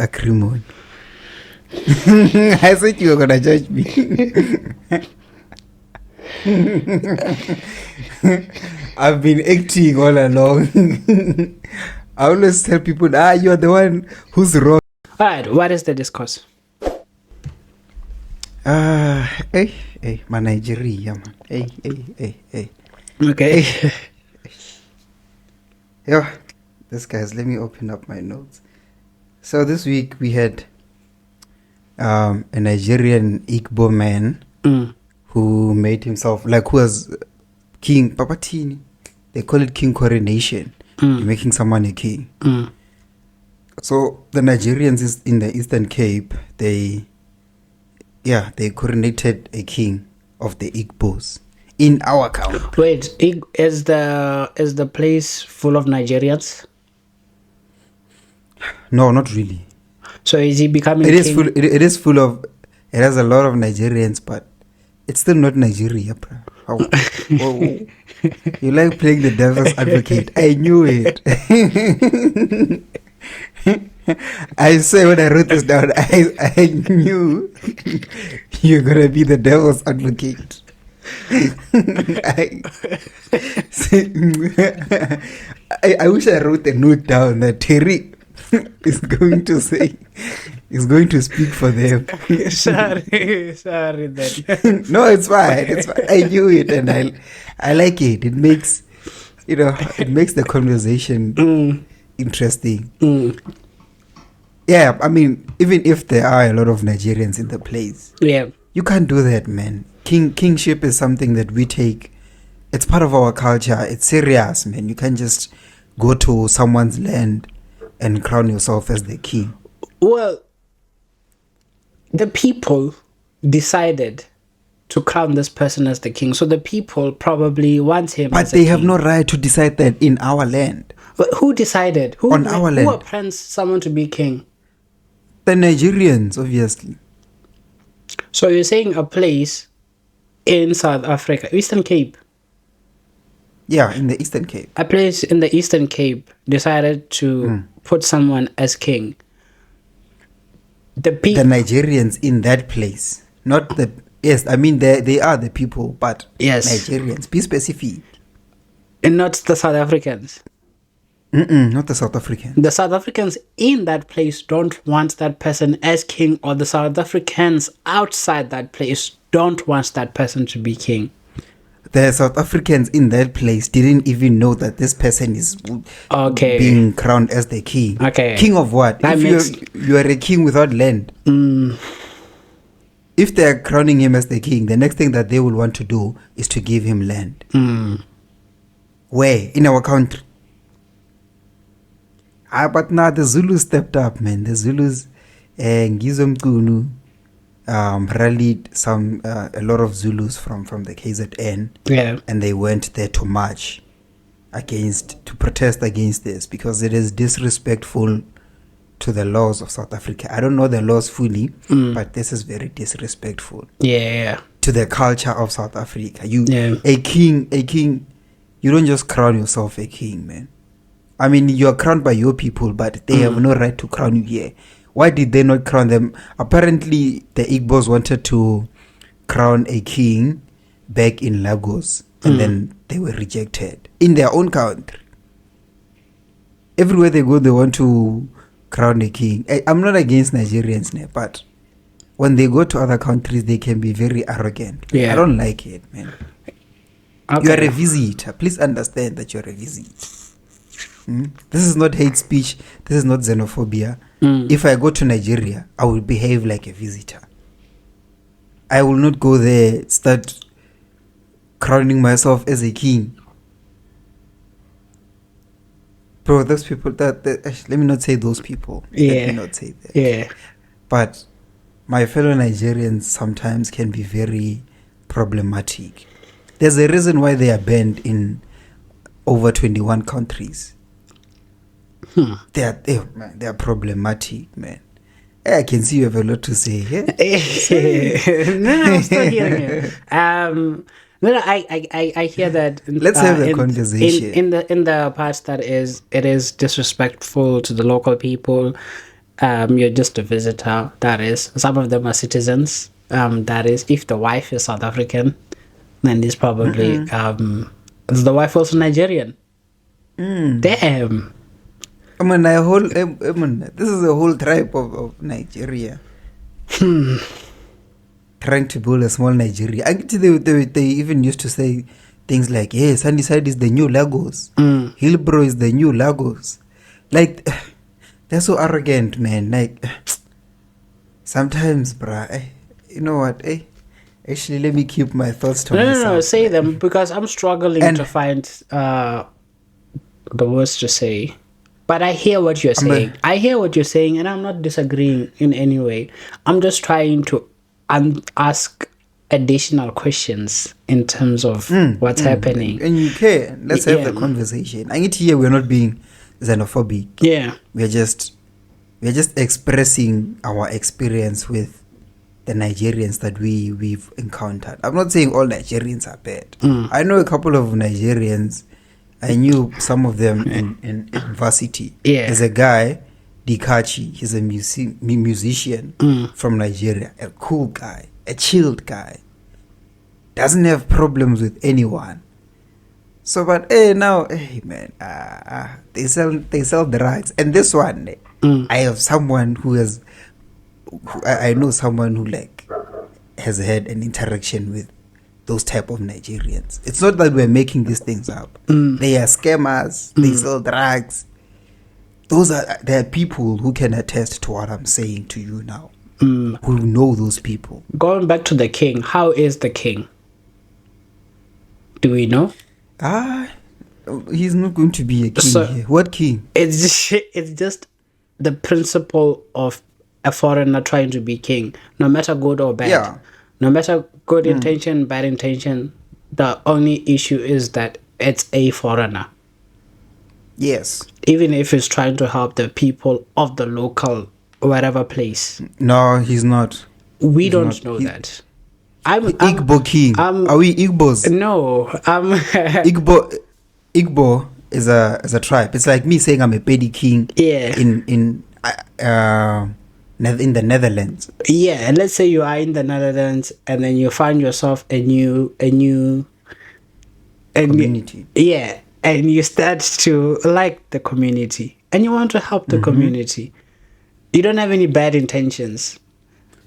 Acrimony. I said you were gonna judge me. I've been acting all along. I always tell people, you are the one who's wrong. Alright, what is the discourse? My Nigeria, man. Hey. Okay. Yo, this guys, let me open up my notes. So this week we had a Nigerian Igbo man who made himself, who was King Papatini. They call it King Coronation. You're making someone a king. So the Nigerians in the Eastern Cape, they coronated a king of the Igbos in our camp. Wait, is the place full of Nigerians? No, not really. So is he becoming It king? is full. It is full of. It has a lot of Nigerians, but it's still not Nigeria, bro. Whoa. You like playing the devil's advocate. I knew it. I say when I wrote this down, I knew you're gonna be the devil's advocate. I wish I wrote a note down that Terry is going to speak for them. Sorry then. No, it's fine. I knew it, and I like it. It makes the conversation interesting. Yeah, I mean, even if there are a lot of Nigerians in the place, you can't do that, man. Kingship is something that we take. It's part of our culture. It's serious, man. You can't just go to someone's land and crown yourself as the king. Well, the people decided to crown this person as the king, so the people probably want him. But they have no right to decide that in our land. But who decided? Who land? Who appoints someone to be king? The Nigerians, obviously. So you're saying a place in South Africa, Eastern Cape? Yeah, in the Eastern Cape. A place in the Eastern Cape decided to put someone as king. The Nigerians in that place, not the... Yes, I mean, they are the people, but yes. Nigerians, be specific. And not the South Africans. Not the South Africans. The South Africans in that place don't want that person as king, or the South Africans outside that place don't want that person to be king. The South Africans in that place didn't even know that this person is being crowned as the king. Okay. King of what? If you are a king without land. If they are crowning him as the king, the next thing that they will want to do is to give him land. Where? In our country. But now the Zulus stepped up, man. The Zulus, Ngizwe Mqunu, rallied a lot of Zulus from the KZN, and they went there to march to protest against this, because it is disrespectful to the laws of South Africa. I don't know the laws fully, but this is very disrespectful. Yeah. To the culture of South Africa. A king. You don't just crown yourself a king, man. I mean, you are crowned by your people, but they have no right to crown you here. Why did they not crown them? Apparently, the Igbos wanted to crown a king back in Lagos, and then they were rejected in their own country. Everywhere they go, they want to crown a king. I'm not against Nigerians, but when they go to other countries, they can be very arrogant. I don't like it, man. Okay. You are a visitor. Please understand that you are a visitor. This is not hate speech. This is not xenophobia. If I go to Nigeria, I will behave like a visitor. I will not go there, start crowning myself as a king. Bro, those people, let me not say those people. Let me not say that. Yeah. But my fellow Nigerians sometimes can be very problematic. There's a reason why they are banned in over 21 countries. They are problematic, man. I can see you have a lot to say. Yeah? No, I'm still hearing you. I hear that. Let's have a conversation. In the part that it is disrespectful to the local people. you're just a visitor. That is, some of them are citizens. That is, if the wife is South African, then it's probably is the wife also Nigerian? Damn. This is a whole tribe of Nigeria. Trying to build a small Nigeria. They even used to say things like, "Hey, Sunnyside is the new Lagos. Hillbrow is the new Lagos." Like, they're so arrogant, man. Like, sometimes, bruh, you know what? Actually, let me keep my thoughts to myself. No, say them, because I'm struggling to find the words to say. But I hear what you're saying. I hear what you're saying, and I'm not disagreeing in any way. I'm just trying to ask additional questions in terms of what's happening. And you can. Let's have the conversation. I need to hear we're not being xenophobic. Yeah. We're just expressing our experience with the Nigerians that we've encountered. I'm not saying all Nigerians are bad. I know a couple of Nigerians. I knew some of them in varsity. Yeah. There's a guy, Dikachi. He's a musician from Nigeria. A cool guy, a chilled guy. Doesn't have problems with anyone. So, but man, they sell drugs. And this one, I have someone I know someone who like has had an interaction with those type of Nigerians. It's not that we're making these things up. They are scammers. They sell drugs. There are people who can attest to what I'm saying to you now. Who know those people. Going back to the king, how is the king? Do we know? He's not going to be a king here. What king? It's just the principle of a foreigner trying to be king, no matter good or bad. Yeah. No matter good intention, bad intention, the only issue is that it's a foreigner. Yes. Even if he's trying to help the people of the local whatever place. No, he's not. We don't know that. I'm Igbo king. Are we Igbos? No. Igbo is a tribe. It's like me saying I'm a Pedi king. Yeah. In the Netherlands. Yeah, and let's say you are in the Netherlands and then you find yourself a new community. And you start to like the community and you want to help the community. You don't have any bad intentions.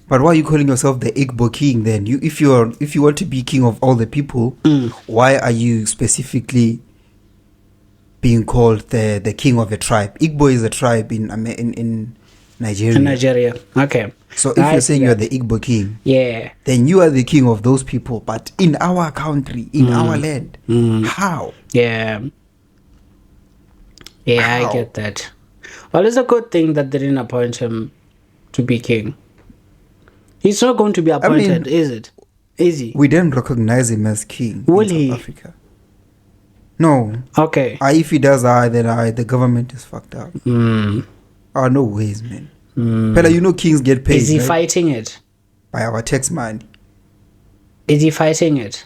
But why are you calling yourself the Igbo king then? If you want to be king of all the people, why are you specifically being called the king of a tribe? Igbo is a tribe in Nigeria. In Nigeria. Okay. So if you're saying you're the Igbo king, then you are the king of those people, but in our country, in our land. How? Yeah. How? I get that. Well, it's a good thing that they didn't appoint him to be king. He's not going to be appointed, is it? Is he? We didn't recognize him as king Will in he? South Africa. No. Okay. If he does, then the government is fucked up. No ways, man. Pella, you know kings get paid. Is he fighting it? By our tax money. Is he fighting it?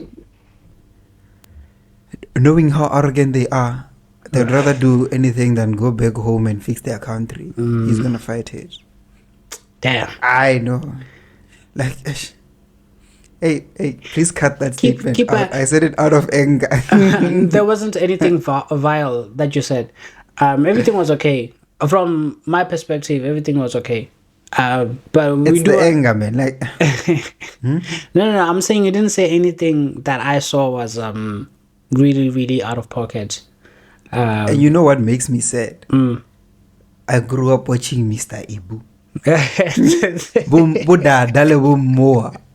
Knowing how arrogant they are, they'd rather do anything than go back home and fix their country. He's gonna fight it. Damn. I know. Like, hey, please cut that statement out. I said it out of anger. There wasn't anything vile that you said. Everything was okay. From my perspective, everything was okay. But we it's the anger, man. Like, No. I'm saying you didn't say anything that I saw was really, really out of pocket. And you know what makes me sad? I grew up watching Mr. Ibu.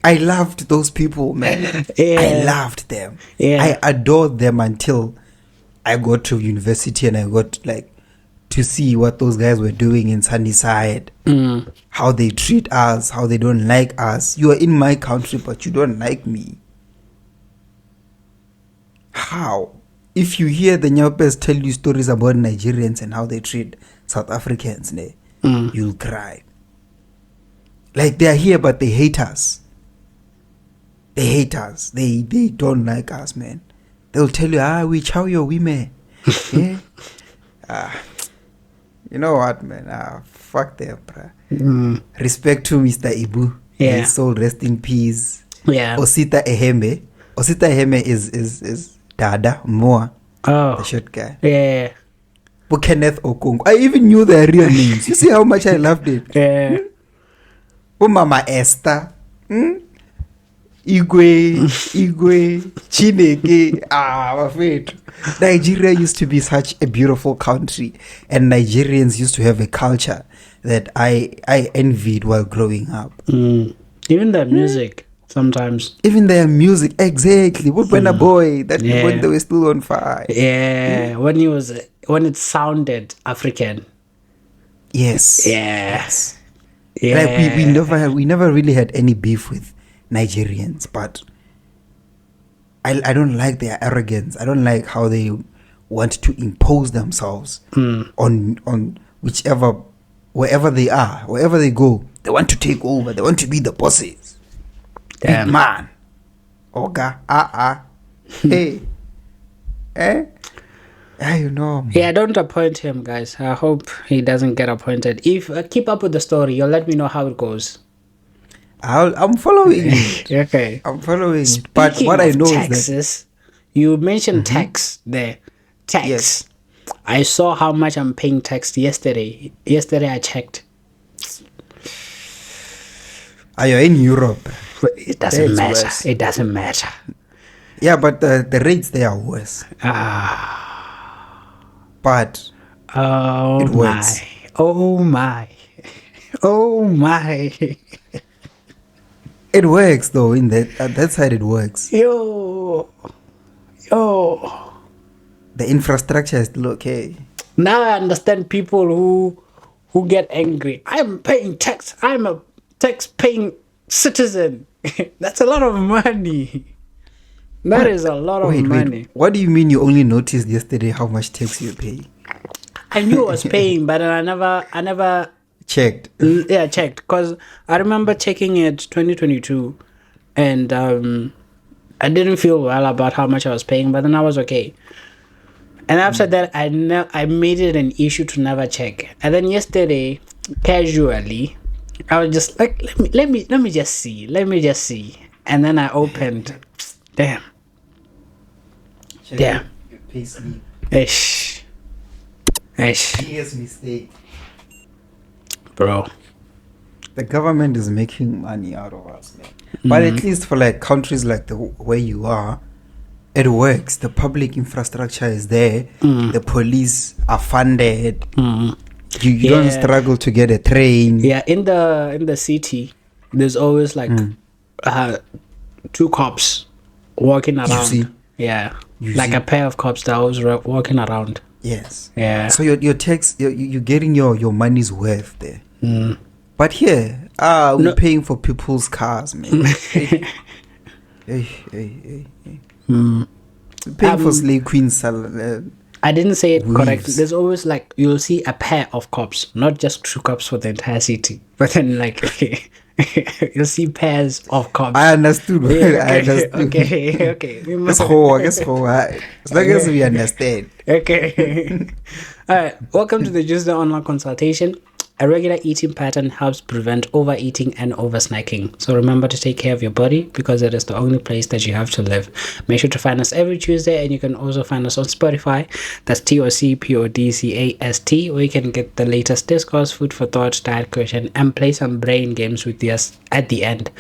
I loved those people, man. I loved them. I adored them until I got to university and I got to see what those guys were doing in Sunnyside. How they treat us, how they don't like us. You are in my country, but you don't like me. How? If you hear the Nyapes tell you stories about Nigerians and how they treat South Africans, you'll cry. Like, they're here, but they hate us. They hate us. They don't like us, man. They'll tell you, we chow your women. Yeah. You know what, man? Fuck them, bruh. Respect to Mr. Ibu. Yeah. His soul rest in peace. Yeah. Osita Eheme. Osita Eheme is Dada Moa. Oh. The short guy. Yeah. But Kenneth Okong. I even knew their real names. You see how much I loved it? Yeah. Oh, Mama Esther. Igwe, Chineke. My favorite. Nigeria used to be such a beautiful country, and Nigerians used to have a culture that I envied while growing up. Even their music sometimes. Even their music, exactly. What when a boy that when they were still on fire. Yeah, when it sounded African. Yes. Yes. Yeah. Like we never really had any beef with Nigerians, but I don't like their arrogance. I don't like how they want to impose themselves on wherever they are, wherever they go. They want to take over. They want to be the bosses. Damn. Big man. Oga. Hey. You know. Yeah, don't appoint him, guys. I hope he doesn't get appointed. If keep up with the story, you'll let me know how it goes. I'm following it. Okay. I'm following Speaking it. But what I know taxes, is that you mentioned tax there. Tax. Yes. I saw how much I'm paying tax yesterday. Yesterday I checked. are you in Europe? It doesn't That's matter. worse. It doesn't matter. Yeah, but the rates there are worse. But Oh it works. my. Oh my. Oh my. It works though. In that side, it works. Yo. The infrastructure is still okay. Now I understand people who get angry. I'm paying tax. I'm a tax-paying citizen. That's a lot of money. That is a lot of money. What do you mean you only noticed yesterday how much tax you pay? I knew I was paying, but I never Checked. checked, because I remember checking it 2022, and I didn't feel well about how much I was paying, but then I was okay. And after that, I made it an issue to never check. And then yesterday, casually, I was just like, let me just see. And then I opened. Damn. Your pay slip. Ish. Biggest mistake. Bro. The government is making money out of us, man. But at least for like countries like the where you are, it works. The public infrastructure is there. The police are funded. You don't struggle to get a train. Yeah, in the city, there's always like 2 cops walking around. You see? Yeah, You like see? a pair of cops that always walking around. Yes. Yeah. So your tax, you're getting your money's worth there. But here, we're paying for people's cars, man. Hey. We're paying for slave queens' salary. I didn't say it Weaves. correctly. There's always like, you'll see a pair of cops, not just 2 cops for the entire city, but then like you'll see pairs of cops. I understood. Yeah, I understood. Okay. Guess how. As long as we understand. Okay. All right. Welcome to the Just the Online Consultation. A regular eating pattern helps prevent overeating and oversnacking. So remember to take care of your body, because it is the only place that you have to live. Make sure to find us every Tuesday, and you can also find us on Spotify. That's TOCEp, or you can get the latest discourse, food for thought, diet question, and play some brain games with us at the end.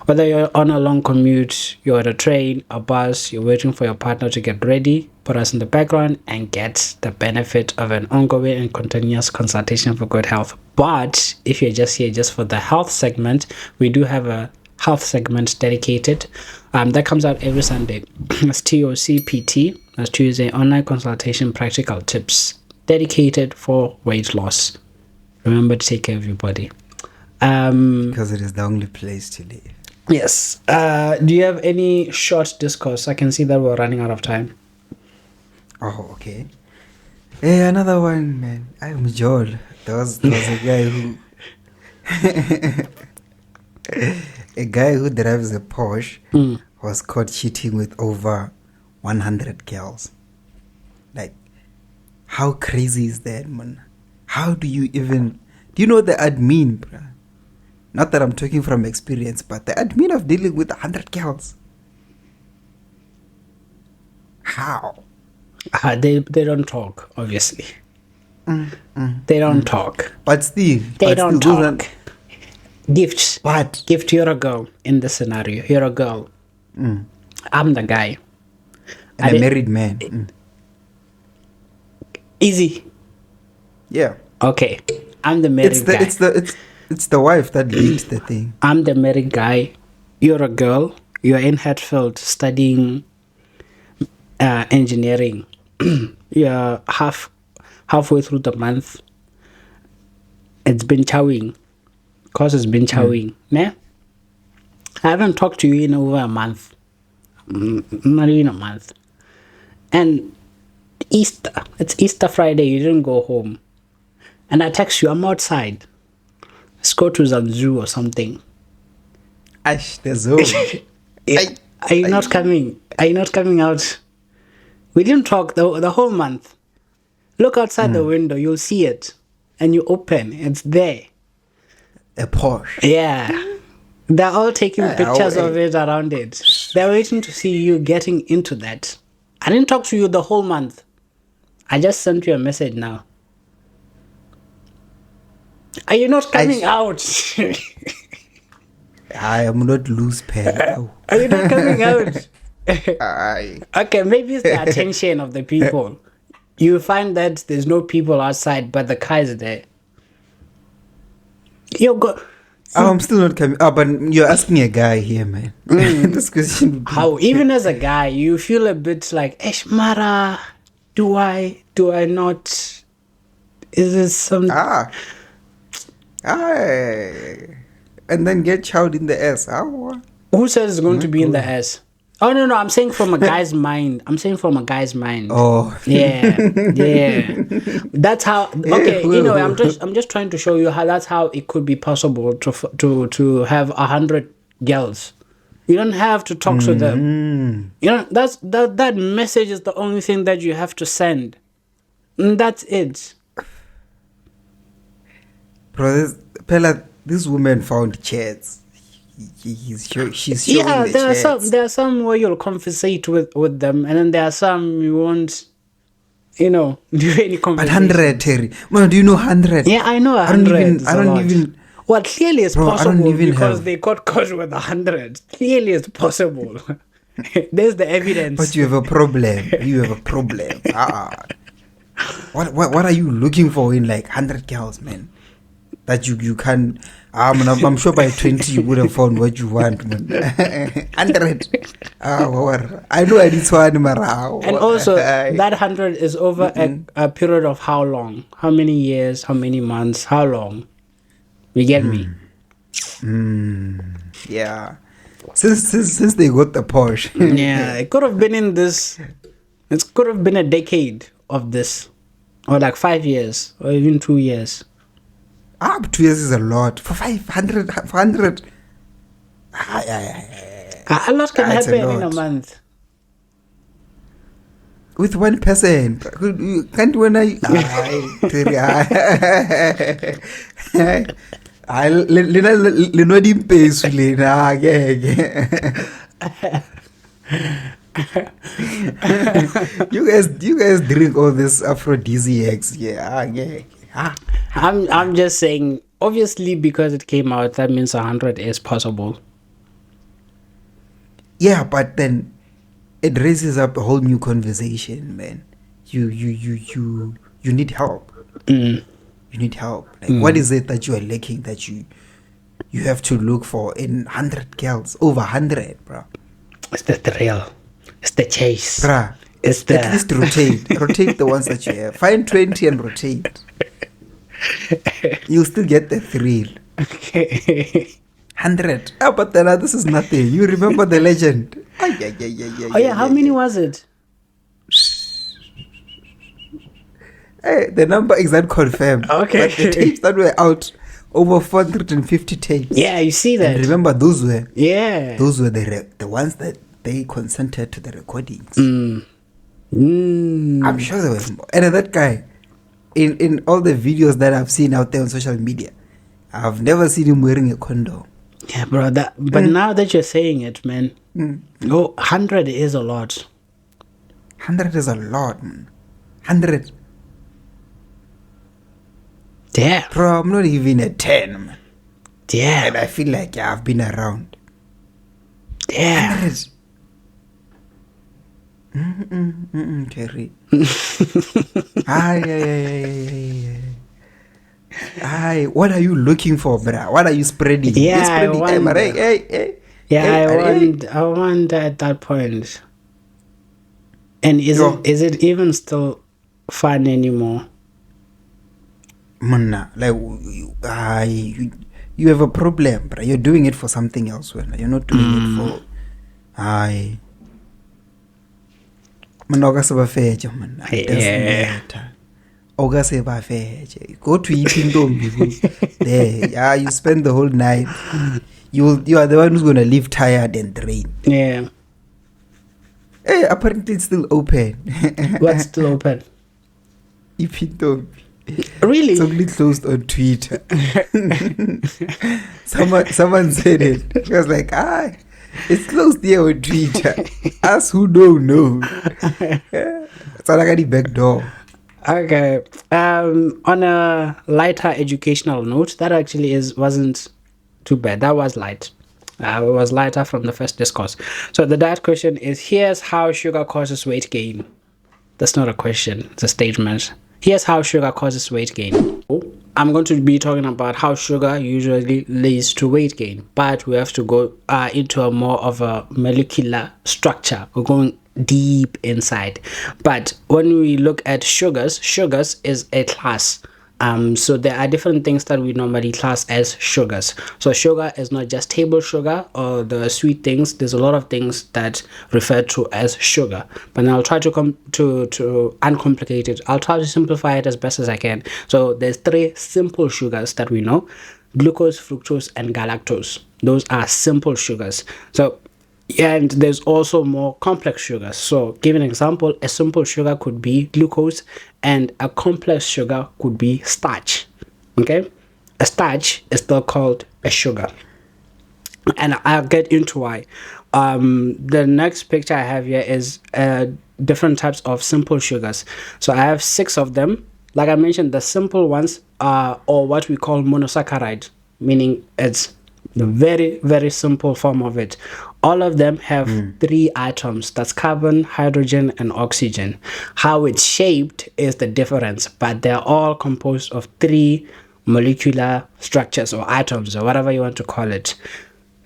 Whether you're on a long commute, you're on a train, a bus, you're waiting for your partner to get ready, put us in the background and get the benefit of an ongoing and continuous consultation for good health. But if you're just here just for the health segment, we do have a health segment dedicated that comes out every Sunday. That's TOCPT. That's Tuesday Online Consultation Practical Tips, dedicated for weight loss. Remember to take care of your body. Because it is the only place to live. Yes. Do you have any short discourse? I can see that we're running out of time. Oh, okay. Hey, another one, man. I'm Joel. There was a guy who drives a Porsche was caught cheating with over 100 girls. Like, how crazy is that, man? How do you even... Do you know the admin, bruh? Not that I'm talking from experience, but the admin of dealing with 100 girls. How? They don't talk, obviously. They don't talk. But still... They don't talk. Gifts. What? Gift, you're a girl in this scenario. You're a girl. I'm the guy. And a married man. Easy. Yeah. Okay. I'm the married guy. It's the wife that leads the thing. I'm the married guy. You're a girl. You're in Hatfield studying engineering. You're halfway through the month. It's been chowing. Course has been chowing. Nah? I haven't talked to you in over a month. Not even a month. And Easter. It's Easter Friday. You didn't go home. And I text you. I'm outside. Let's go to Zanzu or something. Ash, the zone. Are you not coming? Are you not coming out? We didn't talk the whole month. Look outside the window. You'll see it. And you open. It's there. A Porsche. Yeah. They're all taking pictures of it around it. They're waiting to see you getting into that. I didn't talk to you the whole month. I just sent you a message now. Are you not coming out? I am not loose pen. Are you not coming out? Okay, maybe it's the attention of the people. You find that there's no people outside, but the car is there. I'm still not coming. But you're asking a guy here, man. This question. How? Even as a guy, you feel a bit like, Mara, do I not? Is this some... And then get chowed in the ass. Who says it's going to be in the ass? Oh, no, I'm saying from a guy's mind. Oh. Yeah. That's how... Okay, I'm just trying to show you how that's how it could be possible to have 100 girls. You don't have to talk to them. That message is the only thing that you have to send. And that's it. Bro, this woman found chats. She's showing there are some where you'll conversate with them, and then there are some you won't, do any conversation. But 100, Terry. Man, do you know 100? Yeah, I know 100. I don't even. Well, clearly it's possible because they got caught with 100. Clearly it's possible. There's the evidence. But you have a problem. What are you looking for in like 100 girls, man? That you can... I'm sure by 20 you would have found what you want, man. 100. I know I did one. And also, that 100 is over a period of how long? How many years? How many months? How long? You get me? Yeah. Since they got the Porsche. Yeah, it could have been in this... It could have been a decade of this. Or like 5 years. Or even 2 years. 2 years is a lot. For 500. A lot can happen in a month. With one person. Can't when I you guys drink all this aphrodisiacs. I'm just saying, obviously, because it came out, that means 100 is possible. Yeah, but then it raises up a whole new conversation, man. You need help. You need help. Like, what is it that you are lacking that you have to look for in 100 girls? Over 100, bro. It's the thrill. It's the chase. Bruh. It's the... At least rotate the ones that you have. Find 20 and rotate. You'll still get the thrill. Okay. 100. But then this is nothing. You remember the legend. How many was it? Hey, the number is unconfirmed. Okay. But the tapes that were out, over 450 tapes. Yeah, you see that. And remember, those were the ones that they consented to the recordings. I'm sure there were more. And that guy, in all the videos that I've seen out there on social media, I've never seen him wearing a condom. Yeah, bro. But now that you're saying it, man, 100 is a lot. 100 is a lot, man. 100. Yeah. Bro, I'm not even a 10, man. Yeah. And I feel like I've been around. Yeah. 100. Cherry. Aye, what are you looking for, bruh? What are you spreading? Yeah, You're spreading. I wonder. I wonder at that point. And is it even still fun anymore? Man, like you have a problem, bruh. You're doing it for something else, man. You're not doing it for man. It doesn't matter. Go to eating there. Yeah, you spend the whole night. You are the one who's gonna leave tired and drained. Yeah. Hey, apparently it's still open. What's still open? Ipintombi. Really? It's only closed on Twitter. Someone said it. It was like, it's closed here on Twitter. Us who don't know. It's like a back door. Okay. On a lighter educational note, that actually wasn't too bad. That was light. It was lighter from the first discourse. So the diet question is: here's how sugar causes weight gain. That's not a question; it's a statement. Here's how sugar causes weight gain. I'm going to be talking about how sugar usually leads to weight gain, but we have to go into a more of a molecular structure. We're going deep inside. But when we look at sugars is a class. So there are different things that we normally class as sugars. So sugar is not just table sugar or the sweet things. There's a lot of things that refer to as sugar. But now I'll try to uncomplicate it. I'll try to simplify it as best as I can. So there's 3 simple sugars that we know: glucose, fructose, and galactose. Those are simple sugars. So and there's also more complex sugars. So give an example: a simple sugar could be glucose and a complex sugar could be starch. Okay, a starch is still called a sugar, and I'll get into why. The next picture I have here is different types of simple sugars. So I have 6 of them. Like I mentioned, the simple ones are or what we call monosaccharide, meaning it's the very, very simple form of it. All of them have 3 atoms. That's carbon, hydrogen, and oxygen. How it's shaped is the difference, but they're all composed of 3 molecular structures or atoms or whatever you want to call it.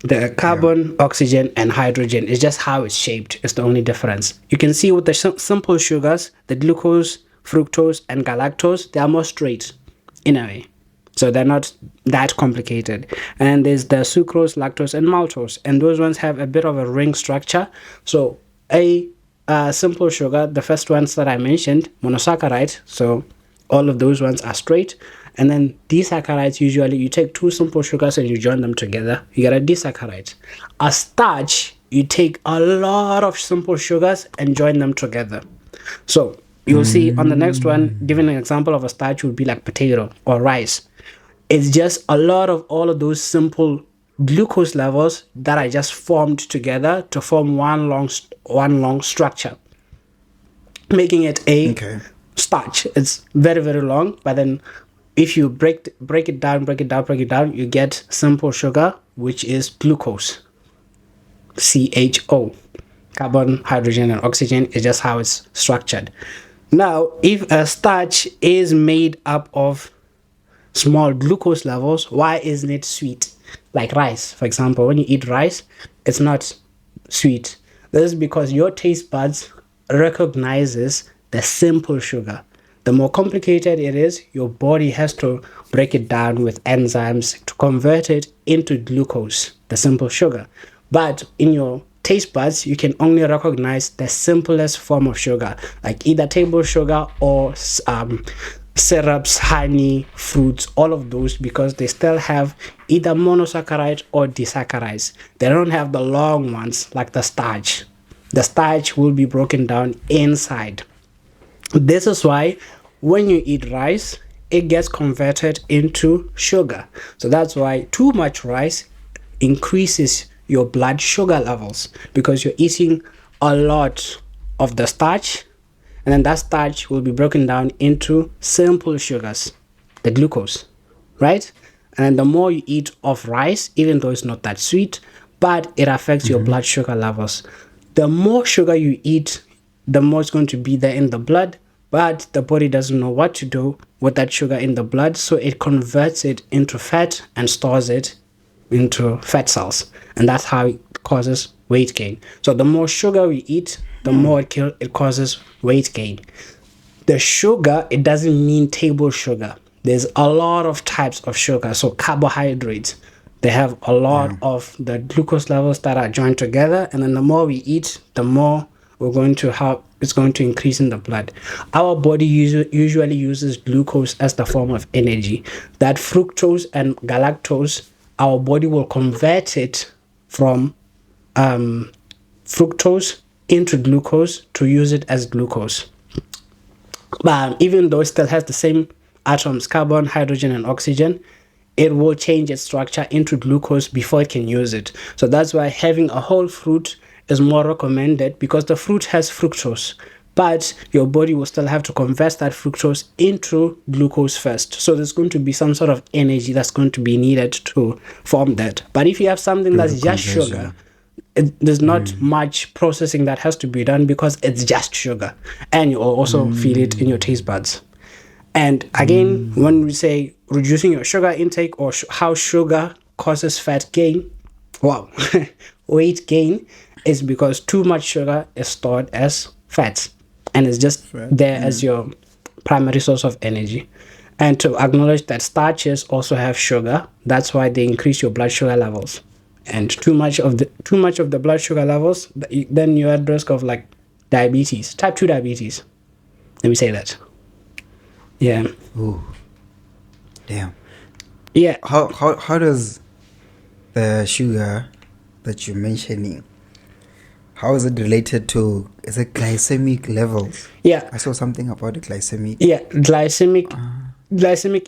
The carbon, oxygen, and hydrogen is just how it's shaped. It's the only difference. You can see with the simple sugars, the glucose, fructose, and galactose, they are more straight in a way. So they're not that complicated. And there's the sucrose, lactose, and maltose. And those ones have a bit of a ring structure. So a simple sugar, the first ones that I mentioned, monosaccharide. So all of those ones are straight. And then disaccharides, usually you take 2 simple sugars and you join them together. You get a disaccharide. A starch, you take a lot of simple sugars and join them together. So you'll see on the next one, given an example of a starch would be like potato or rice. It's just a lot of all of those simple glucose levels that are just formed together to form one long structure, making it a starch. It's very, very long, but then if you break it down, you get simple sugar, which is glucose, CHO. Carbon, hydrogen, and oxygen is just how it's structured. Now, if a starch is made up of small glucose levels, why isn't it sweet? Like rice, for example, when you eat rice, it's not sweet. This is because your taste buds recognizes the simple sugar. The more complicated it is, your body has to break it down with enzymes to convert it into glucose, the simple sugar. But in your taste buds, you can only recognize the simplest form of sugar, like either table sugar or syrups, honey, fruits, all of those, because they still have either monosaccharides or disaccharides. They don't have the long ones like the starch. The starch will be broken down inside. This is why when you eat rice, it gets converted into sugar. So that's why too much rice increases your blood sugar levels, because you're eating a lot of the starch, and then that starch will be broken down into simple sugars, the glucose, right? And the more you eat of rice, even though it's not that sweet, but it affects your blood sugar levels. The more sugar you eat, the more it's going to be there in the blood, but the body doesn't know what to do with that sugar in the blood, so it converts it into fat and stores it into fat cells, and that's how it causes weight gain. So the more sugar we eat, the more it causes weight gain. The sugar, it doesn't mean table sugar. There's a lot of types of sugar. So carbohydrates, they have a lot of the glucose levels that are joined together, and then the more we eat, the more we're going to have, it's going to increase in the blood. Our body usually uses glucose as the form of energy. That fructose and galactose, our body will convert it from fructose into glucose to use it as glucose. But even though it still has the same atoms, carbon, hydrogen, and oxygen, it will change its structure into glucose before it can use it. So that's why having a whole fruit is more recommended, because the fruit has fructose, but your body will still have to convert that fructose into glucose first. So there's going to be some sort of energy that's going to be needed to form that. But if you have something that's just sugar, there's not much processing that has to be done, because it's just sugar, and you also feel it in your taste buds. And again, when we say reducing your sugar intake, or how sugar causes fat gain, weight gain, is because too much sugar is stored as fats, and it's just there as your primary source of energy. And to acknowledge that starches also have sugar, that's why they increase your blood sugar levels. And too much of the blood sugar levels, then you're at risk of like diabetes, type 2 diabetes. Let me say that. Yeah. Ooh. Damn. Yeah. How does the sugar that you're mentioning, how is it related to, is it glycemic levels? Yeah. I saw something about the glycemic. Yeah, glycemic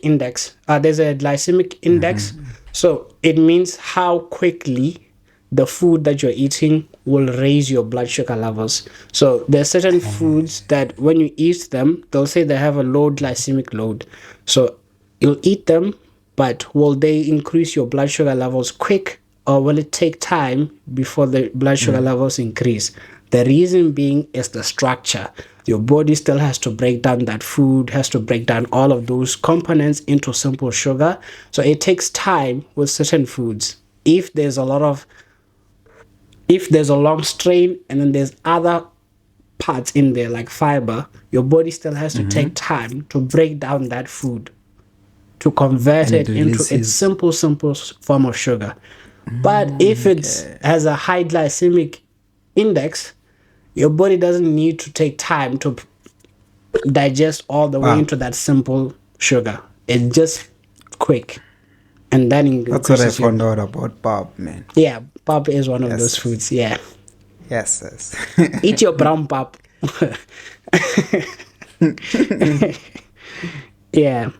index. There's a glycemic index. So it means how quickly the food that you're eating will raise your blood sugar levels. So there are certain foods that when you eat them, they'll say they have a low glycemic load. So you'll eat them, but will they increase your blood sugar levels quick, or will it take time before the blood sugar levels increase? The reason being is the structure. Your body still has to break down that food, has to break down all of those components into simple sugar. So it takes time with certain foods. If there's a long strain and then there's other parts in there like fiber, your body still has to take time to break down that food, to convert it into its simple form of sugar. But if it has a high glycemic index, your body doesn't need to take time to digest all the way into that simple sugar. It's just quick. And then that's what I found out about pap, man. Yeah, pap is one of those foods. Yeah. Yes. Eat your brown pap. Yeah.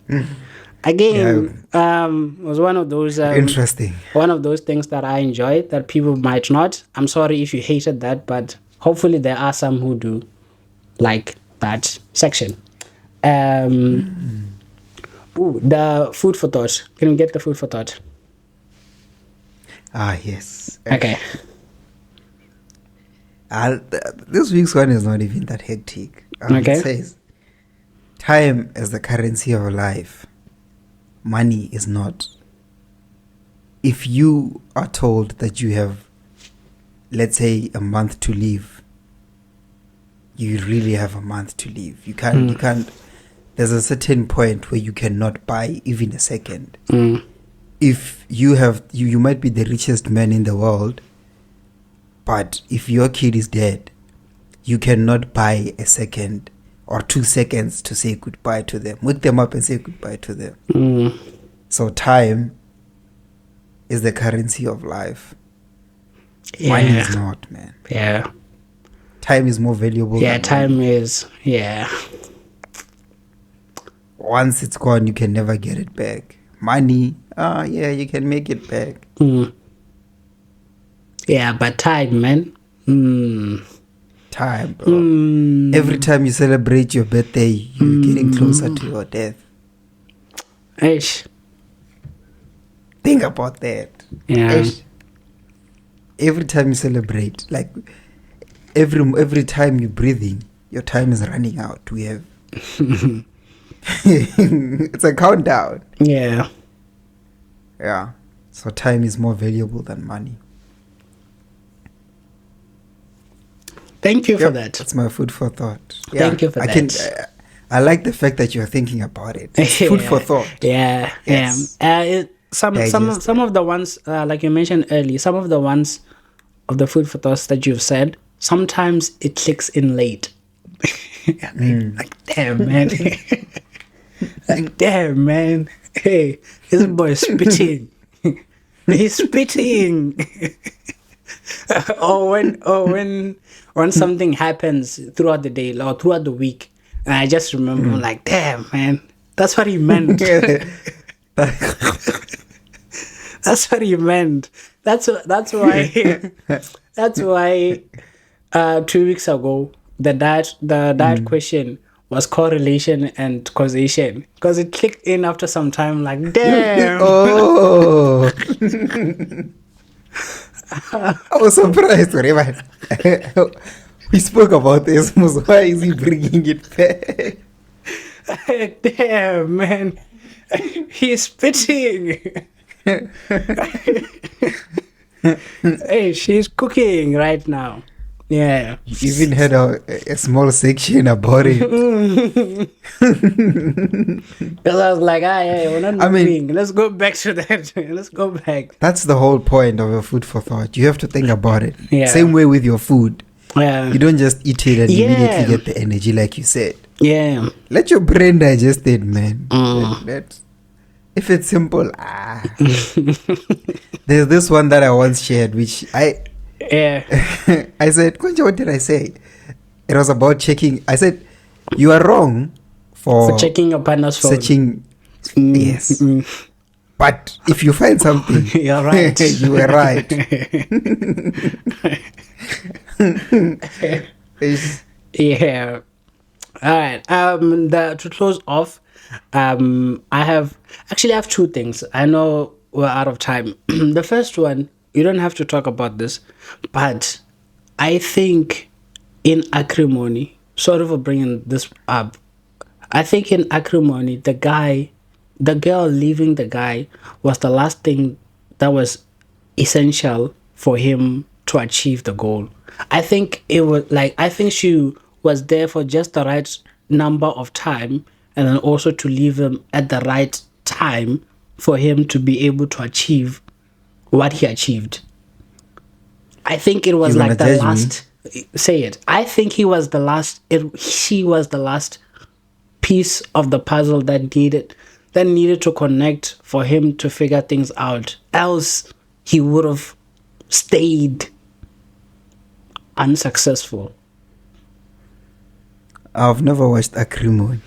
Again, was one of those interesting. One of those things that I enjoyed that people might not. I'm sorry if you hated that, but hopefully there are some who do like that section. Ooh, the food for thought. Can we get the food for thought? Yes. Okay. This week's one is not even that hectic. Okay. It says, time is the currency of life. Money is not. If you are told that you have, let's say, a month to live, you really have a month to live. You can't. There's a certain point where you cannot buy even a second. If you have, you might be the richest man in the world, but if your kid is dead, you cannot buy a second or 2 seconds to say goodbye to them. Wake them up and say goodbye to them. So time is the currency of life. Yeah. Money is not, man. Yeah. Time is more valuable. Yeah, than time money. is, yeah. once it's gone, you can never get it back. Money, yeah, you can make it back. Yeah, but time, man. Time, bro. Every time you celebrate your birthday, you're getting closer to your death. Ish. Think about that. Yeah. Ish. Every time you celebrate, like every time you're breathing, your time is running out. We have it's a countdown. Yeah. Yeah. So time is more valuable than money. Thank you for that. That's my food for thought. Yeah, Thank you for that. I like the fact that you're thinking about it. It's food for thought. Yeah. Yes. Some of the ones like you mentioned earlier, some of the ones of the food for thoughts that you've said, sometimes it clicks in late. Like damn man. Like damn man. Hey, this boy is spitting. He's spitting. or when something happens throughout the day or throughout the week, and I just remember like, damn man, that's what he meant. That's what he meant. That's why 2 weeks ago the diet question was correlation and causation, because it clicked in after some time. Like damn. Oh. I was surprised. We spoke about this. Why is he bringing it back? Damn, man. He's spitting. Hey, she's cooking right now. Yeah. You even had a small section about it. Because I was like, we're not moving. Let's go back to that. Let's go back. That's the whole point of a food for thought. You have to think about it. Yeah. Same way with your food. Yeah. You don't just eat it and immediately get the energy like you said. Yeah. Let your brain digest it, man. If it's simple, There's this one that I once shared, which I said, Konja, what did I say? It was about checking. I said, you are wrong for checking your partner's phone. Searching. Yes. But if you find something, you're right. You were right. Yeah. All right. To close off, I have two things. I know we're out of time. The first one, you don't have to talk about this, but I think in Acrimony, sorry for bringing this up, I think in Acrimony, the girl leaving the guy was the last thing that was essential for him to achieve the goal. I think she was there for just the right number of time, and then also to leave him at the right time for him to be able to achieve what he achieved. I think it was like the last. Say it. I think she was the last piece of the puzzle that needed to connect for him to figure things out. Else, he would have stayed unsuccessful. I've never watched Acrimony.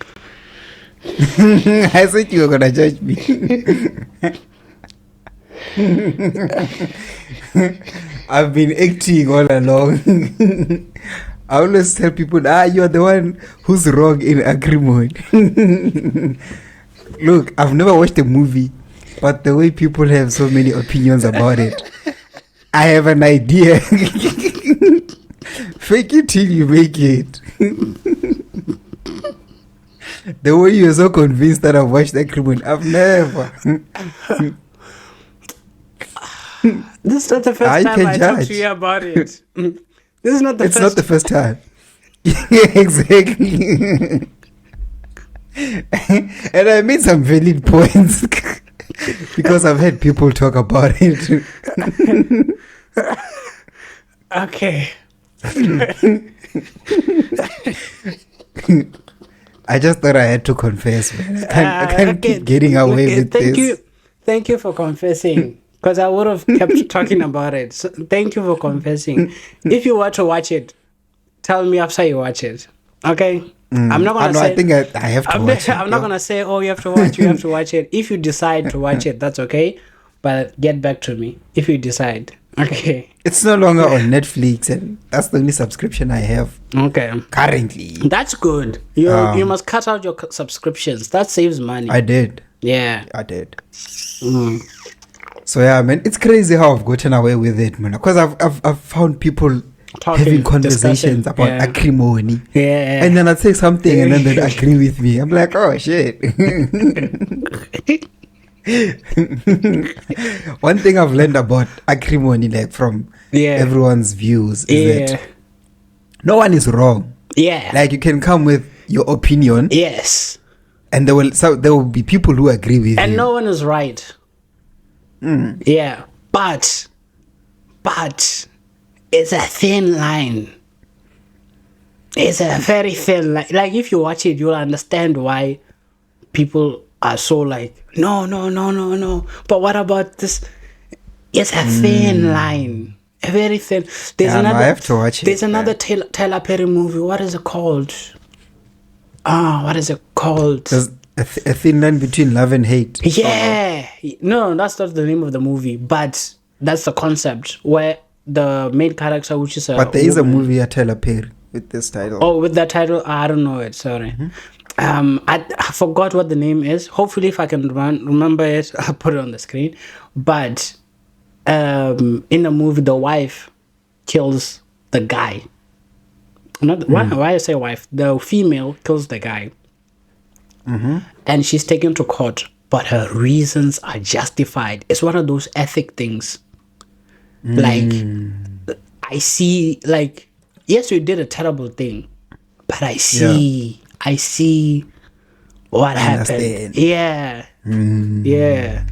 I said you were gonna judge me. I've been acting all along. I always tell people, you are the one who's wrong in Acrimony. Look, I've never watched the movie, but the way people have so many opinions about it, I have an idea. Fake it till you make it. The way you're so convinced that I've watched Acrimony, I've never. This is not the first time I talked to you about it. This is not the first time. It's not the first time. Exactly. And I made some valid points because I've had people talk about it. Okay. I just thought I had to confess, man. I can't keep getting away with this. Thank you for confessing, because I would have kept talking about it. So thank you for confessing. If you want to watch it, tell me after you watch it. Okay? I'm not gonna say. I think I have to watch it. I'm not gonna say, oh, you have to watch. You have to watch it. If you decide to watch it, that's okay. But get back to me if you decide. Okay. It's no longer on Netflix, and that's the only subscription I have. Okay. Currently. That's good. You must cut out your subscriptions. That saves money. I did. Yeah. I did. So yeah, man, it's crazy how I've gotten away with it, man. Because I've found people having conversations about acrimony. Yeah. And then I'd say something and then they'd agree with me. I'm like, oh shit. One thing I've learned about acrimony, like from everyone's views, is that no one is wrong. Yeah. Like you can come with your opinion. Yes. And there will be people who agree with you. And no one is right. Yeah. But it's a thin line. It's a very thin line. Like if you watch it, you'll understand why people are so like, no. But what about this? It's a thin line. A very thin. I have to watch it. There's another Tyler Perry movie. What is it called? What is it called? There's a thin line between love and hate. Yeah. No, that's not the name of the movie, but that's the concept where the main character, which is but there is a movie at Tyler Perry with this title. Oh, with that title, I don't know it. Sorry. I forgot what the name is. Hopefully, if I can remember it, I'll put it on the screen. But in the movie, the wife kills the guy. Why I say wife? The female kills the guy. And she's taken to court, but her reasons are justified. It's one of those ethic things. Like, I see, like, yes, you did a terrible thing, but I see what happened. Yeah. Yeah.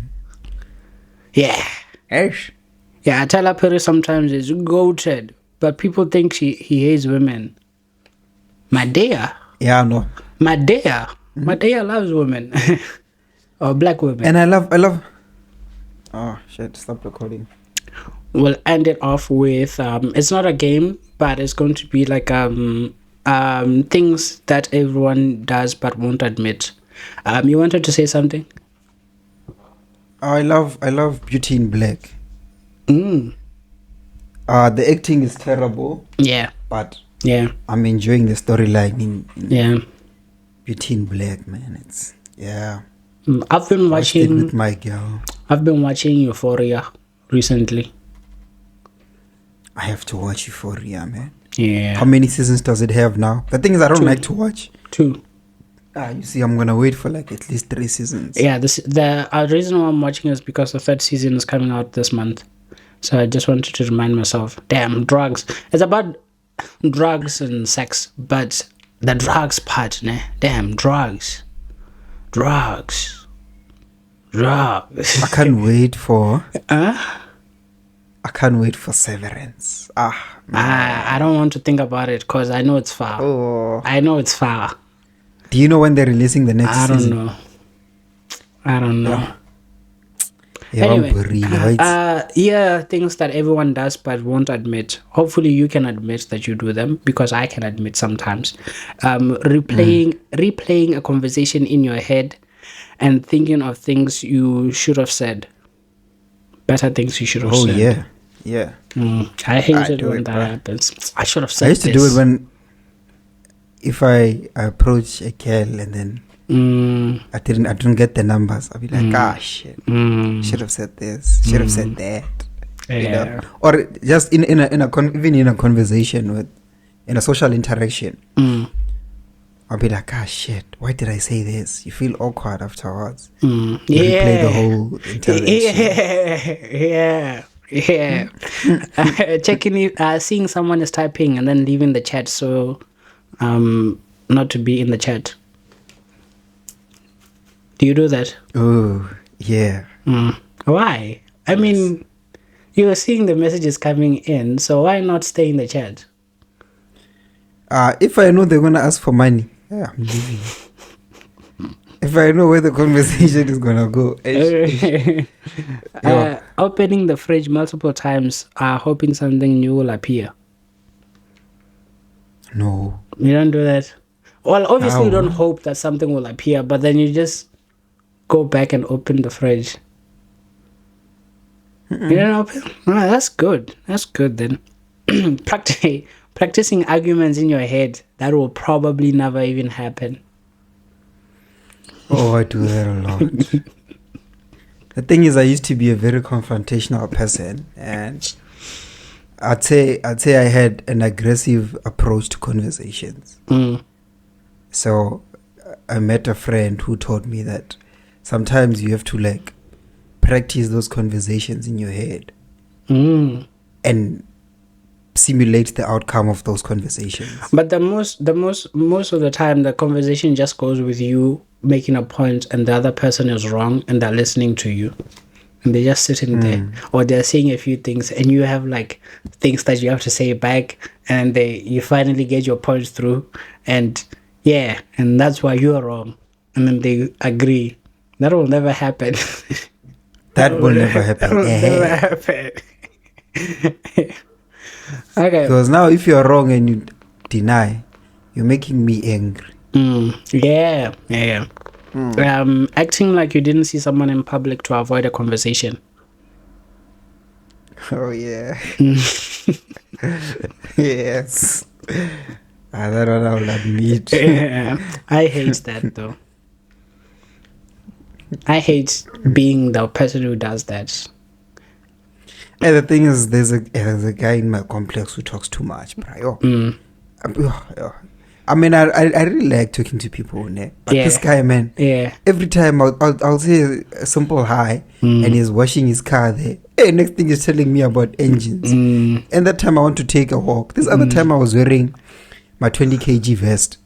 Yeah, Tyler Perry sometimes is goated, but people think he hates women. Madea. Yeah, no. Madea loves women. Or black women. And I love... Oh, shit, stop recording. We'll end it off with... it's not a game, but it's going to be like things that everyone does but won't admit. You wanted to say something? I love Beauty in Black. The acting is terrible. Yeah. But yeah, I'm enjoying the storyline in Beauty in Black, man. It's I've been watching with my girl. I've been watching Euphoria recently. I have to watch Euphoria, man. Yeah. How many seasons does it have now? The thing is, I don't like to watch. 2. You see, I'm gonna wait for like at least 3 seasons. Yeah, the reason why I'm watching is because the 3rd season is coming out this month. So I just wanted to remind myself, damn, drugs. It's about drugs and sex, but the drugs part, né? Damn, drugs. I can't wait for... I can't wait for Severance. I don't want to think about it because I know it's far. I know it's far. Do you know when they're releasing the next season? I don't know. Yeah, anyway, things that everyone does but won't admit. Hopefully you can admit that you do them, because I can admit sometimes. Replaying a conversation in your head and thinking of things you should have said. Better things you should have said. Yeah. I hate it when that happens. I should have said I used to do it when, if I approach a girl and then I didn't get the numbers, I'll be like, shit, should have said this, should have said that. You know? Or just even in a conversation in a social interaction, I'll be like, shit, why did I say this? You feel awkward afterwards. You replay the whole interaction. Checking if seeing someone is typing and then leaving the chat, so not to be in the chat. Do you do that? Oh, yeah. Why? I mean, you're seeing the messages coming in, so why not stay in the chat? If I know they're going to ask for money, I'm leaving. If I know where the conversation is going to go. Opening the fridge multiple times, hoping something new will appear. No. You don't do that? Well, obviously you don't hope that something will appear, but then you just go back and open the fridge. You don't open? Oh, that's good. That's good then. Practicing arguments in your head, that will probably never even happen. Oh, I do that a lot. The thing is, I used to be a very confrontational person, and I'd say I had an aggressive approach to conversations. So I met a friend who told me that sometimes you have to like practice those conversations in your head and simulate the outcome of those conversations. But most of the time, the conversation just goes with you making a point, and the other person is wrong, and they're listening to you, and they're just sitting there, or they're saying a few things, and you have like things that you have to say back, and you finally get your points through, and and that's why you're wrong, and then they agree. That will never happen. That will never happen. That will never happen. Okay. Because now if you're wrong and you deny, you're making me angry. Yeah. Acting like you didn't see someone in public to avoid a conversation. Oh, yeah. Yes. That one I will admit. Yeah. I hate that though. I hate being the person who does that. And the thing is, there's a guy in my complex who talks too much, bro. I mean, I really like talking to people, but this guy, man, every time I'll say a simple hi, and he's washing his car there. Hey, next thing he's telling me about engines. And that time I want to take a walk. This other time I was wearing my 20 kg vest.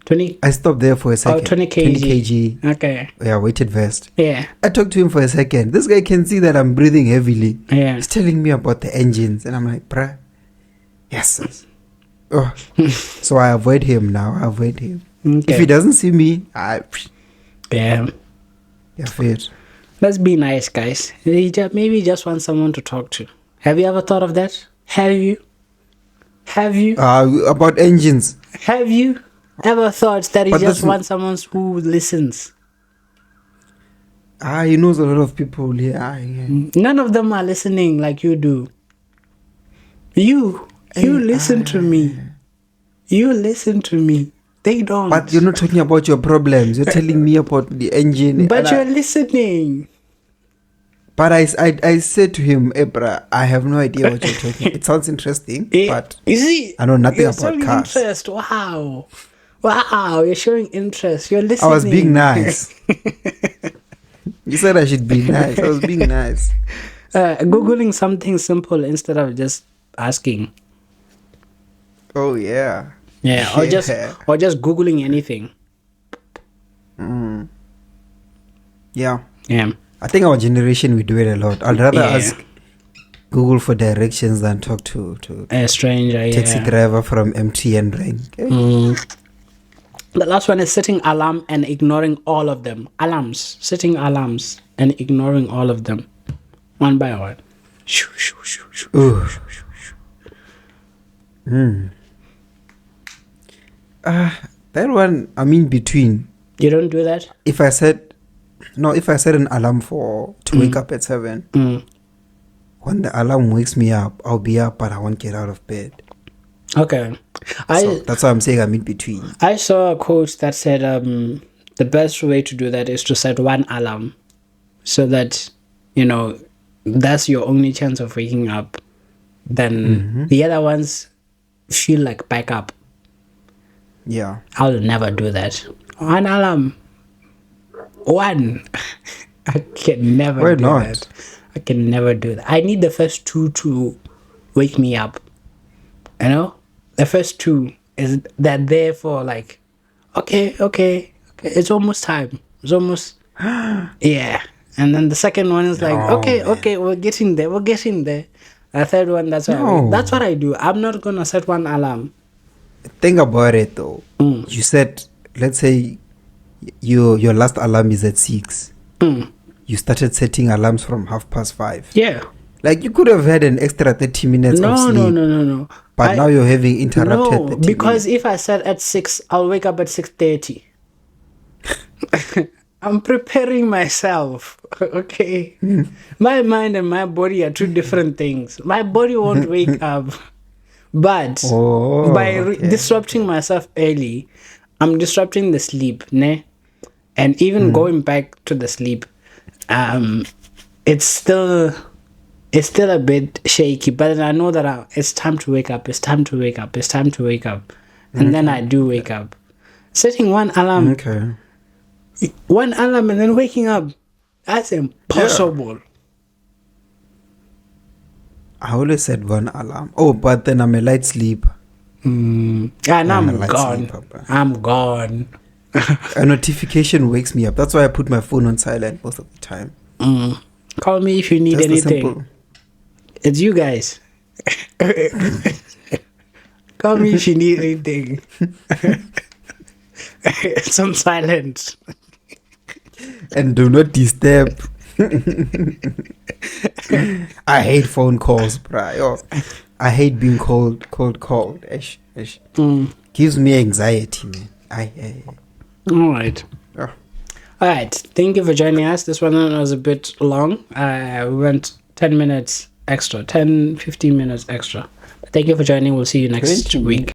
20? I stopped there for a second. 20 kg. 20 kg. Okay. Yeah, weighted vest. Yeah. I talked to him for a second. This guy can see that I'm breathing heavily. Yeah. He's telling me about the engines. And I'm like, bruh, yes. Oh. So I avoid him now. I avoid him. Okay. If he doesn't see me, yeah, fit. Let's be nice, guys. Maybe just want someone to talk to. Have you ever thought of that? Have you? About engines. Have you ever thought that you just want someone who listens? He knows a lot of people here. None of them are listening like you do. You listen to me. You listen to me. They don't. But you're not talking about your problems. You're telling me about the engine. But you're listening. But I said to him, bruh, I have no idea what you're talking. It sounds interesting, but you see, I know nothing you're about showing cars. Interest. Wow, you're showing interest. You're listening. I was being nice. You said I should be nice. I was being nice. Googling something simple instead of just asking. Oh yeah. Yeah, or just Googling anything. Yeah. Yeah. I think our generation, we do it a lot. I'd rather ask Google for directions than talk to a stranger, taxi driver from MTN ring. Okay? The last one is setting alarm and ignoring all of them. Setting alarms and ignoring all of them, one by one. That one, I'm in between. You don't do that? If I set an alarm to wake up at 7, when the alarm wakes me up, I'll be up, but I won't get out of bed. Okay. So that's why I'm saying I'm in between. I saw a quote that said the best way to do that is to set one alarm so that, that's your only chance of waking up. Then the other ones feel like backup. Yeah. I'll never do that. One alarm. One. I can never do that. I can never do that. I need the first two to wake me up. The first two is that there for like, okay, it's almost time. It's almost, yeah. And then the second one is like, okay, we're getting there. The third one, that's what I do. I'm not gonna set one alarm. Think about it though. You said, let's say your last alarm is at 6. You started setting alarms from 5:30. Yeah. Like, you could have had an extra 30 minutes of sleep. No. But now you're having interrupted. No, because if I said at 6, I'll wake up at 6:30. I'm preparing myself. Okay. My mind and my body are two different things. My body won't wake up. But by disrupting myself early, I'm disrupting the sleep, ne? And even going back to the sleep, it's still a bit shaky. But then I know that it's time to wake up. It's time to wake up. It's time to wake up, and then I do wake up. Setting one alarm. Okay. One alarm and then waking up. That's impossible. Yeah. I always said one alarm. Oh, but then I'm a light sleeper. And I'm gone. I'm gone. A notification wakes me up. That's why I put my phone on silent most of the time. Call me if you need anything. It's you guys. Call me if you need anything. It's on silent. And do not disturb. I hate phone calls, bro. I hate being called. Ish. Gives me anxiety, man. All right. Oh. All right. Thank you for joining us. This one was a bit long. We went 10 minutes extra, 10, 15 minutes extra. Thank you for joining. We'll see you next week.